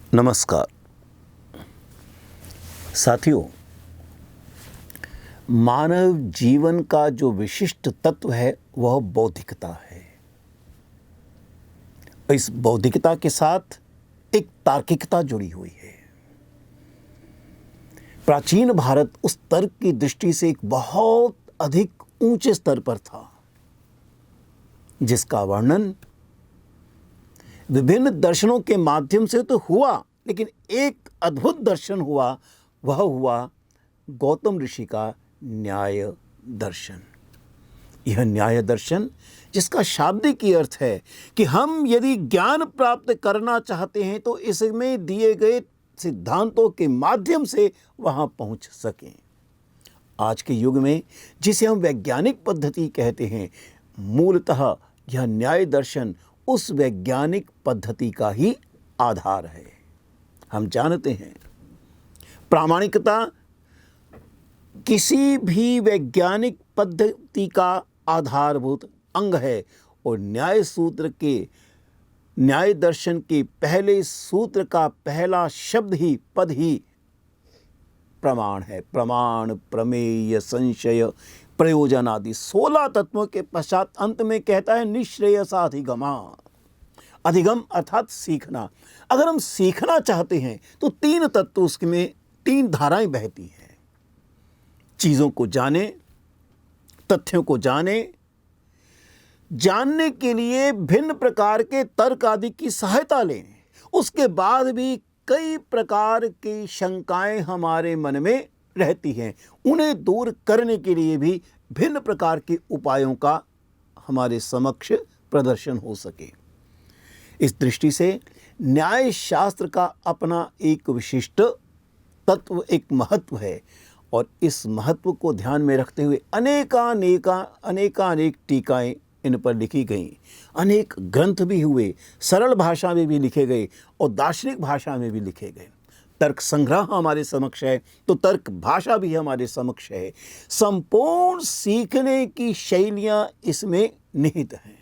नमस्कार साथियों, मानव जीवन का जो विशिष्ट तत्व है वह बौद्धिकता है। इस बौद्धिकता के साथ एक तार्किकता जुड़ी हुई है। प्राचीन भारत उस तर्क की दृष्टि से एक बहुत अधिक ऊंचे स्तर पर था, जिसका वर्णन विभिन्न दर्शनों के माध्यम से तो हुआ, लेकिन एक अद्भुत दर्शन हुआ, वह हुआ गौतम ऋषि का न्याय दर्शन। यह न्याय दर्शन, जिसका शाब्दिक अर्थ है कि हम यदि ज्ञान प्राप्त करना चाहते हैं तो इसमें दिए गए सिद्धांतों के माध्यम से वहां पहुंच सकें। आज के युग में जिसे हम वैज्ञानिक पद्धति कहते हैं, मूलतः यह न्याय दर्शन उस वैज्ञानिक पद्धति का ही आधार है। हम जानते हैं, प्रामाणिकता किसी भी वैज्ञानिक पद्धति का आधारभूत अंग है और न्याय दर्शन के पहले सूत्र का पहला शब्द ही, पद ही प्रमाण है। प्रमाण, प्रमेय, संशय, प्रयोजन आदि 16 तत्वों के पश्चात अंत में कहता है निःश्रेयसाधिगमा। अधिगम अर्थात सीखना। अगर हम सीखना चाहते हैं तो 3 तत्व, उसमें 3 धाराएं बहती हैं। चीजों को जाने, तथ्यों को जाने, जानने के लिए भिन्न प्रकार के तर्क आदि की सहायता लें। उसके बाद भी कई प्रकार की शंकाएं हमारे मन में रहती हैं, उन्हें दूर करने के लिए भी भिन्न प्रकार के उपायों का हमारे समक्ष प्रदर्शन हो सके। इस दृष्टि से न्याय शास्त्र का अपना एक विशिष्ट तत्व, एक महत्व है और इस महत्व को ध्यान में रखते हुए अनेक टीकाएं इन पर लिखी गईं, अनेक ग्रंथ भी हुए, सरल भाषा में भी लिखे गए और दार्शनिक भाषा में भी लिखे गए। तर्क संग्रह हमारे समक्ष है तो तर्क भाषा भी हमारे समक्ष है। संपूर्ण सीखने की शैलियां इसमें निहित हैं।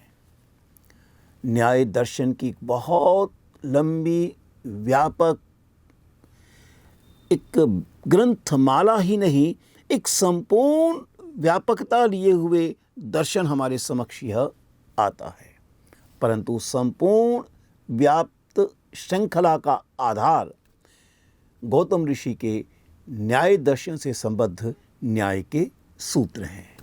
न्याय दर्शन की बहुत लंबी, व्यापक एक ग्रंथमाला ही नहीं, एक संपूर्ण व्यापकता लिए हुए दर्शन हमारे समक्ष यह आता है। परंतु संपूर्ण व्याप्त श्रृंखला का आधार गौतम ऋषि के न्याय दर्शन से संबद्ध न्याय के सूत्र हैं।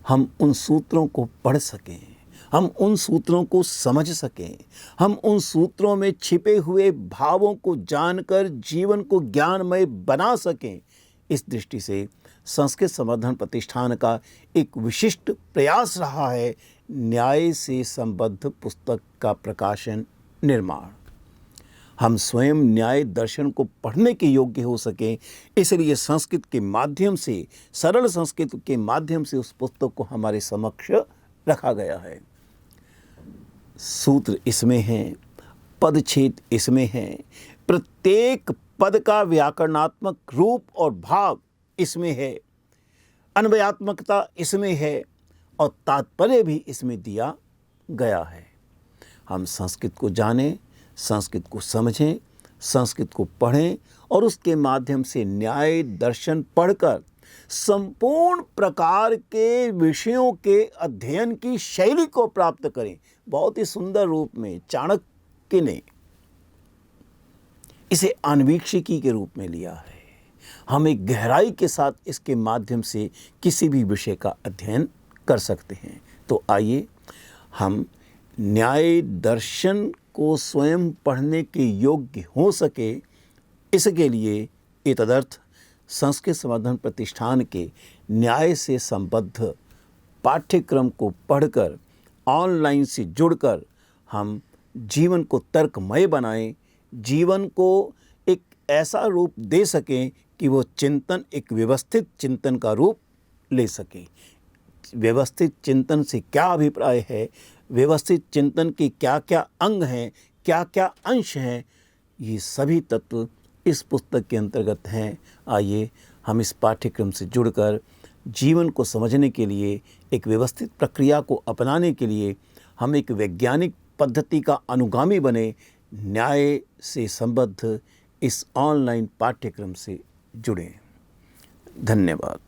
हम उन सूत्रों को पढ़ सकें, हम उन सूत्रों को समझ सकें, हम उन सूत्रों में छिपे हुए भावों को जानकर जीवन को ज्ञानमय बना सकें। इस दृष्टि से संस्कृत संवर्धन प्रतिष्ठान का एक विशिष्ट प्रयास रहा है न्याय से संबद्ध पुस्तक का प्रकाशन, निर्माण। हम स्वयं न्याय दर्शन को पढ़ने के योग्य हो सकें, इसलिए संस्कृत के माध्यम से, सरल संस्कृत के माध्यम से उस पुस्तक को हमारे समक्ष रखा गया है। सूत्र इसमें हैं, पदच्छेद इसमें हैं, प्रत्येक पद का व्याकरणात्मक रूप और भाव इसमें है, अन्वयात्मकता इसमें है और तात्पर्य भी इसमें दिया गया है। हम संस्कृत को जानें, संस्कृत को समझें, संस्कृत को पढ़ें और उसके माध्यम से न्याय दर्शन पढ़कर संपूर्ण प्रकार के विषयों के अध्ययन की शैली को प्राप्त करें। बहुत ही सुंदर रूप में चाणक्य ने इसे आन्वीक्षिकी के रूप में लिया है। हम एक गहराई के साथ इसके माध्यम से किसी भी विषय का अध्ययन कर सकते हैं। तो आइए हम न्याय दर्शन को स्वयं पढ़ने के योग्य हो सके, इसके लिए एतदर्थ संस्कृत संवर्धन प्रतिष्ठान के न्याय से संबद्ध पाठ्यक्रम को पढ़कर, ऑनलाइन से जुड़कर हम जीवन को तर्कमय बनाएं, जीवन को एक ऐसा रूप दे सकें कि वो चिंतन एक व्यवस्थित चिंतन का रूप ले सके। व्यवस्थित चिंतन से क्या अभिप्राय है, व्यवस्थित चिंतन के क्या क्या अंग हैं, क्या क्या अंश हैं, ये सभी तत्व इस पुस्तक के अंतर्गत हैं। आइए हम इस पाठ्यक्रम से जुड़कर जीवन को समझने के लिए, एक व्यवस्थित प्रक्रिया को अपनाने के लिए हम एक वैज्ञानिक पद्धति का अनुगामी बने, न्याय से संबद्ध इस ऑनलाइन पाठ्यक्रम से जुड़ें। धन्यवाद।